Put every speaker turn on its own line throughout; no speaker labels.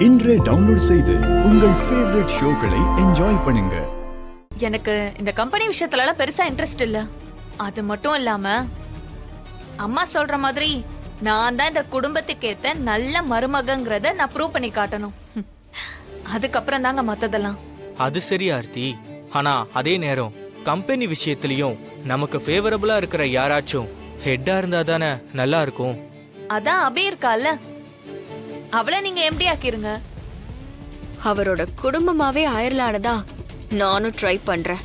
இன்றே டவுன்லோட் செய்து உங்கள் ஃபேவரட் ஷோக்களை என்ஜாய் பண்ணுங்க.
எனக்கு இந்த கம்பெனி விஷயத்துல பெருசா இன்ட்ரெஸ்ட் இல்ல. அது மட்டும் இல்லாம அம்மா சொல்ற மாதிரி நான் தான் இந்த குடும்பத்துக்கு ஏத்த நல்ல மருமகங்கிறத நான் ப்ரூவ் பண்ணி காட்டணும். அதுக்கப்புறம் தாங்க மத்ததெல்லாம்.
அது சரி ஆர்த்தி, ஆனா அதே நேரம் கம்பெனி விஷயத்திலயும் நமக்கு ஃபேவரபிளா இருக்கிற யாராச்சும் ஹெட்டா இருந்தா தானே நல்லா இருக்கும்.
அதான் அபி இருக்கால, அவளை நீங்க எம்டி ஆக்கிருங்க.
அவரோட குடும்பமாவே ஆயிரலானதா நானும் ட்ரை பண்றேன்.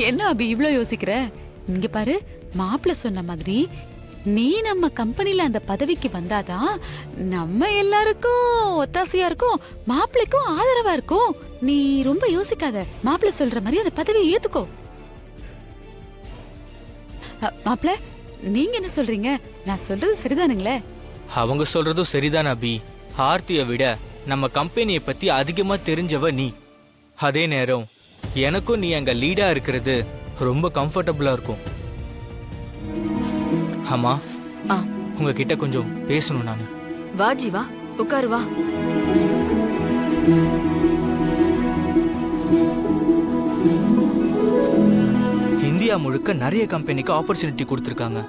என்ன அபி இவ்ளோ யோசிக்கிற? இங்க பாரு, மாப்பிள்ள சொன்ன மாதிரி நீ நம்ம கம்பெனில அந்த பதவிக்கு வந்தாதான் நம்ம எல்லாருக்கும் ஒத்தாசையா இருக்கும், மாப்பிள்ளைக்கும் ஆதரவா இருக்கும். நீ ரொம்ப யோசிக்காத, மாப்பிள்ள சொல்ற மாதிரி அந்த பதவியை ஏத்துக்கோ. மாப்பிள்ள, நீங்க என்ன சொல்றீங்க? நான் சொல்றது சரிதானுங்களே?
அவங்க சொல்றதும் சரிதான் அபி. ஆர்த்தியை விட நம்ம கம்பெனியை பத்தி அதிகமா தெரிஞ்சவ நீ. அதே நேரம் எனக்கும் நீ அங்க லீடா இருக்கிறது ரொம்ப கம்ஃபர்டபுளா இருக்கும். ஆமா, உங்ககிட்ட கொஞ்சம் பேசணும் நானு.
வா ஜீவா, உட்காரு வா.
இந்தியா முழுக்க நிறைய கம்பெனிக்கு ஆப்பர்ச்சுனிட்டி கொடுத்துருக்காங்க.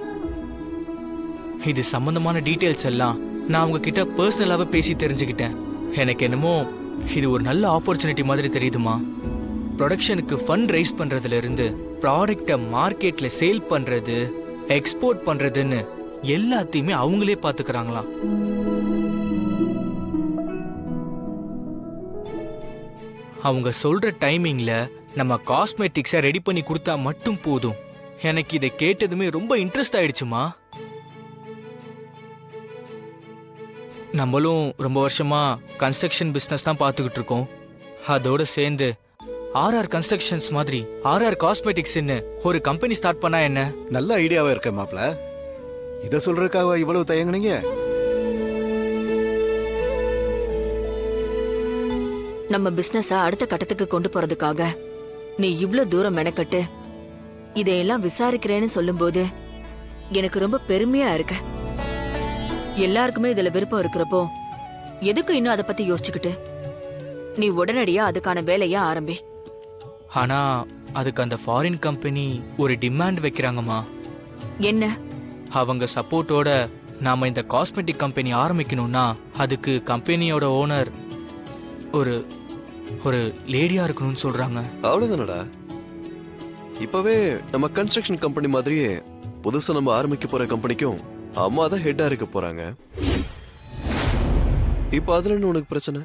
இது சம்பந்தமான டீடைல்ஸ் எல்லாம் நான் உங்ககிட்ட பர்சனலாவே பேசி தெரிஞ்சுக்கிட்டேன். எனக்கு என்னமோ இது ஒரு நல்ல ஆப்பர்ச்சுனிட்டி மாதிரி தெரியுதுமா. ப்ரொடக்ஷனுக்கு ஃபண்ட் ரைஸ் பண்றதுல இருந்து ப்ராடக்டை மார்க்கெட்ல சேல் பண்றது, எக்ஸ்போர்ட் பண்றதுன்னு எல்லாத்தையுமே அவங்களே பாத்துக்கிறாங்களாம். அவங்க சொல்ற டைமிங்ல நம்ம காஸ்மெட்டிக்ஸை ரெடி பண்ணி கொடுத்தா மட்டும் போதும். எனக்கு இதை கேட்டதுமே ரொம்ப இன்ட்ரெஸ்ட் ஆயிடுச்சுமா. நம்மளும் ரொம்ப வருஷமா கன்ஸ்ட்ரக்ஷன் பிசினஸ் தான் பார்த்துக்கிட்டு இருக்கோம். அதோட சேர்ந்து ஆர்ஆர் கன்ஸ்ட்ரக்ஷன்ஸ் மாதிரி ஆர்ஆர் காஸ்மெட்டிக்ஸ்னு ஒரு கம்பெனி ஸ்டார்ட் பண்ணா என்ன?
நல்ல ஐடியாவா இருக்க மாப்ள. இத சொல்றதுக்காக இவ்வளவு தயங்குனீங்க?
நம்ம பிசினஸ அடுத்த கட்டத்துக்கு கொண்டு போறதுக்காக நீ இவ்ளோ தூரம் மெனக்கட்டு இதையெல்லாம் விசாரிக்கிறேன்னு சொல்லும்போது எனக்கு ரொம்ப பெருமையா இருக்கு. எல்லாருக்குமே இதுல விருப்பம் இருக்கிறப்போ எதுக்கு இன்னும் அதை பத்தி யோசிச்சுக்கிட்டு நீ உடனடியா அதுக்கான வேலைய ஆரம்பி.
ஆனா அதுக்கு அந்த ஃபாரின் கம்பெனி ஒரு டிமாண்ட் வைக்கிறாங்கம்மா.
என்ன?
அவங்க சப்போர்ட்டோட நாம இந்த காஸ்மெட்டிக் கம்பெனி ஆரம்பிக்கணும்னா அதுக்கு கம்பெனியோட ஓனர் ஒரு ஒரு லேடியா இருக்கணும்னு சொல்றாங்க.
அவ்வளவுதானடா. இப்பவே நம்ம கன்ஸ்ட்ரக்ஷன் கம்பெனி மாதிரியே புதுசா நம்ம ஆரம்பிக்க போற கம்பெனிக்கும் அம்மா தான் ஹெட்டா இருக்க போறாங்க. இப்ப அதுல என்ன உனக்கு பிரச்சனை?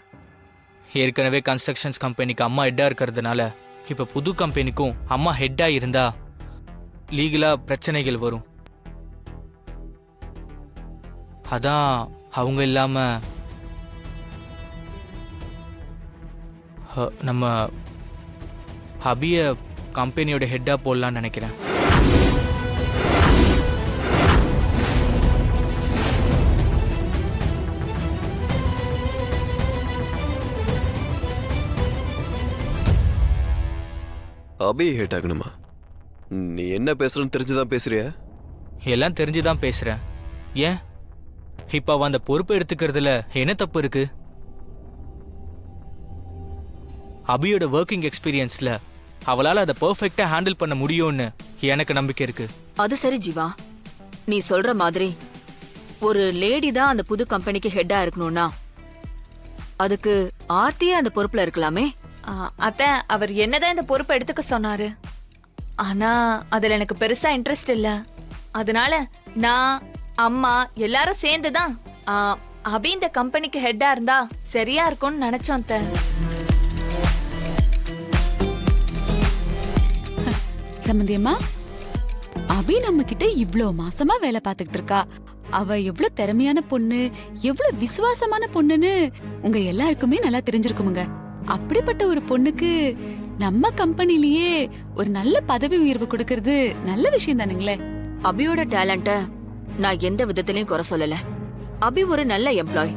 ஏற்கனவே கன்ஸ்ட்ரக்ஷன்ஸ் கம்பெனிக்கு அம்மா ஹெட்டா இருக்கிறதுனால இப்ப புது கம்பெனிக்கும் அம்மா ஹெட்டா இருந்தா லீகலா பிரச்சனைகள் வரும். அதான் அவங்க இல்லாம நம்ம அபிய கம்பெனியோட ஹெட்டா போடலான்னு நினைக்கிறேன்.
அபி ஹெட் ஆகணுமா? நீ என்ன பேசுறன்னு தெரிஞ்சுதான் பேசுறியா?
எல்லாம் தெரிஞ்சுதான் பேசுறேன். ஏன் இப்ப அவ அந்த பொறுப்பை எடுத்துக்கிறதுல என்ன தப்பு இருக்கு? அபியோட ஒர்க்கிங் எக்ஸ்பீரியன்ஸ்ல அவளால அதை பெர்ஃபெக்ட்டா ஹேண்டில் பண்ண முடியும்னு எனக்கு நம்பிக்கை இருக்கு.
அது சரி ஜீவா, நீ சொல்ற மாதிரி ஒரு லேடி தான் அந்த புது கம்பெனிக்கு ஹெட்டா இருக்கணும்னா அதுக்கு ஆர்த்தியே அந்த பொறுப்புல இருக்கலாமே.
அத்தை, அவர் என்னதான் இந்த பொறுப்பை எடுத்துக்க சொன்னாரு. ஆனா அதுல எனக்கு பெருசா இன்ட்ரெஸ்ட் இல்ல. அதனால நான் அம்மா எல்லாரும் சேர்ந்துதான் அபி இந்த கம்பெனிக்கு ஹெட்டா இருந்தா சரியா இருக்கும்னு நினைச்சோம். அத்தை,
சம்பந்தியம்மா, அபி நம்ம கிட்ட இவ்ளோ மாசமா வேலை பார்த்துக்கிட்டு இருக்கா. அவ எவ்வளவு திறமையான பொண்ணு, எவ்வளவு விசுவாசமான பொண்ணுன்னு உங்க எல்லாருக்குமே நல்லா தெரிஞ்சிருக்குமுங்க. அப்படிப்பட்ட ஒரு பொண்ணுக்கு நம்ம கம்பெனிலேயே ஒரு நல்ல பதவி உயர்வு கொடுக்கறது நல்ல விஷயம் தானுங்களே.
அபியோட டேலண்ட நான் எந்த விதத்திலையும் குறை சொல்லல. அபி ஒரு நல்ல எம்ப்ளாய்.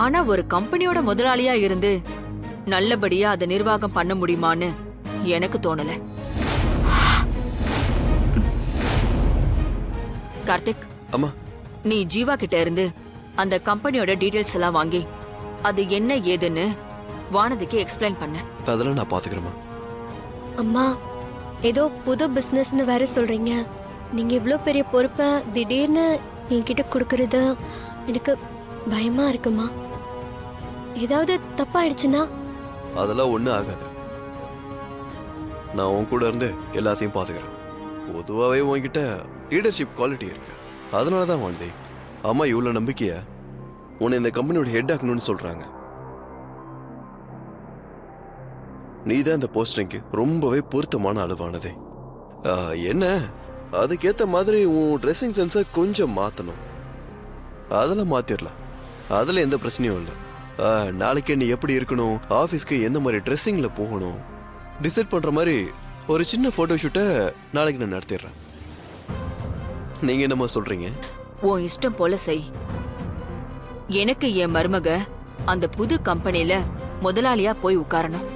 ஆனா ஒரு கம்பெனியோட முதலாளியா இருந்து நல்லபடியா அதை நிர்வாகம் பண்ண முடியுமான்னு எனக்கு தோணல. கார்த்திக்,
அம்மா,
நீ ஜீவா கிட்ட இருந்து அந்த கம்பெனியோட டீடைல்ஸ் எல்லாம் வாங்கி அது என்ன ஏதுன்னு வானதிக்கு எக்ஸ்பிளைன் பண்ண.
அதெல்லாம் நான் பாத்துக்கிறேம்மா.
அம்மா ஏதோ புது பிசினஸ்னு வேற சொல்றீங்க. நீங்க இவ்ளோ பெரிய பொறுப்பை திடீர்னு என்கிட்ட கொடுக்கறது எனக்கு பயமா இருக்குமா? ஏதாவது தப்பாயிடுச்சுன்னா?
அதெல்லாம் ஒண்ணும் ஆகாது. நான் உன் கூட இருந்து எல்லாத்தையும் பாத்துக்கிறேன். பொதுவாகவே உன்கிட்ட லீடர்ஷிப் குவாலிட்டி இருக்கு. அதனால தான் வானதி அம்மா இவ்வளோ நம்பிக்கைய உன்னை இந்த கம்பெனியோட ஹெட் ஆக்கணும்னு சொல்றாங்க. நீ தான் இந்த போஸ்டிங்க்கு ரொம்பவே பொருத்தமான அளவானதே. என்ன அதுக்கேற்ற மாதிரி உன் ட்ரெஸ்ஸிங் சென்ஸை கொஞ்சம் மாற்றணும். அதெல்லாம் மாற்றிடலாம். அதில் எந்த பிரச்சனையும் இல்லை. நாளைக்கு நீ எப்படி இருக்கணும், ஆஃபீஸ்க்கு எந்த மாதிரி ட்ரெஸ்ஸிங்கில் போகணும் டிசைட் பண்ணுற மாதிரி ஒரு சின்ன ஃபோட்டோ ஷூட்டை நாளைக்கு நான் நடத்திடுறேன். நீங்கள் என்னம்மா சொல்கிறீங்க?
உன் இஷ்டம் போல செய். எனக்கு என் மருமக அந்த புது கம்பெனில முதலாளியா போய் உட்காரணும்.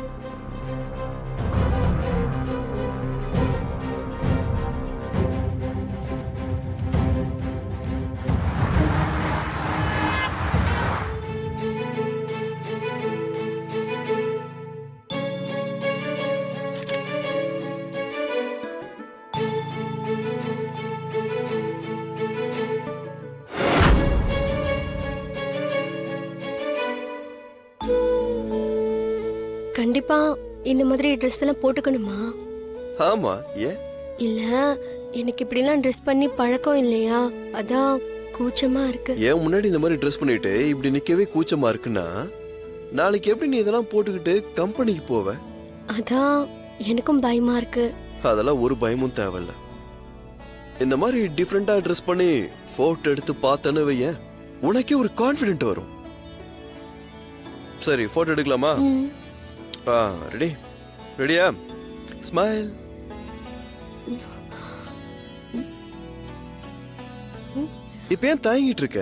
கண்டிப்பா இந்த மாதிரி ட்ரெஸ் எல்லாம் போட்டுக்கணுமா?
ஆமா, ஏன்?
இல்ல எனக்கு இப்படிலாம் ட்ரெஸ் பண்ணி பழக்கம் இல்லையா, அதான் கூச்சமா இருக்கு.
ஏன் முன்னாடி இந்த மாதிரி ட்ரெஸ் பண்ணிட்டு இப்படி நிக்கவே கூச்சமா இருக்குன்னா நாளைக்கு எப்படி நீ இதெல்லாம் போட்டுக்கிட்டு கம்பெனிக்கு போவ?
அதான் எனக்கும் பயமா இருக்கு.
அதெல்லாம் ஒரு பயமும் தேவையில்ல. இந்த மாதிரி டிஃப்ரெண்டா ட்ரெஸ் பண்ணி போட்டோ எடுத்து பார்த்தேன்னு வையேன், உனக்கே ஒரு கான்ஃபிடென்ட் வரும். சரி, போட்டோ எடுக்கலாமா? ரெடி? ரெடியா? ஸ்மைல். இப்ப ஏன் தயங்கிட்டு இருக்க?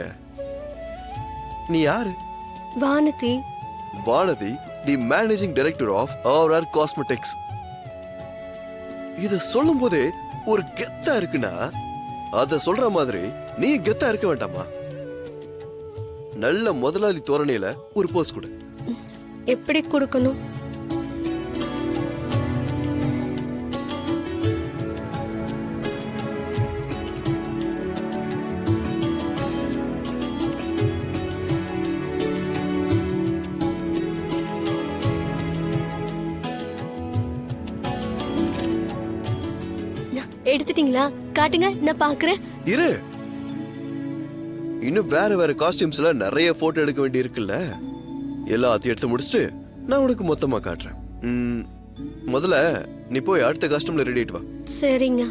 நீ யாரு?
Vanathi.
Vanathi, the managing director of R cosmetics. இத சொல்லும் போதே ஒரு கெத்தா இருக்குன்னா அத சொல்ற மாதிரி நீ கெத்தா இருக்க வேண்டாமா? நல்ல முதலாளி தோரணையில ஒரு போஸ் கொடு.
எப்படி கொடுக்கணும்? எடுத்துட்டீங்களா? காட்டுங்க, நான் பாக்குறேன்.
இரு, இன்னும் வேற வேற காஸ்டியூம்ஸ்ல நிறைய போட்டோ எடுக்க வேண்டி இருக்குல்ல. எல்லாத்தையும் எடுத்து முடிச்சுட்டு நான் உனக்கு மொத்தமா காட்டுறேன். முதல்ல நீ போய் அடுத்த காஸ்டியூம்ல ரெடி ஆயிட்டு வா.
சரிங்க.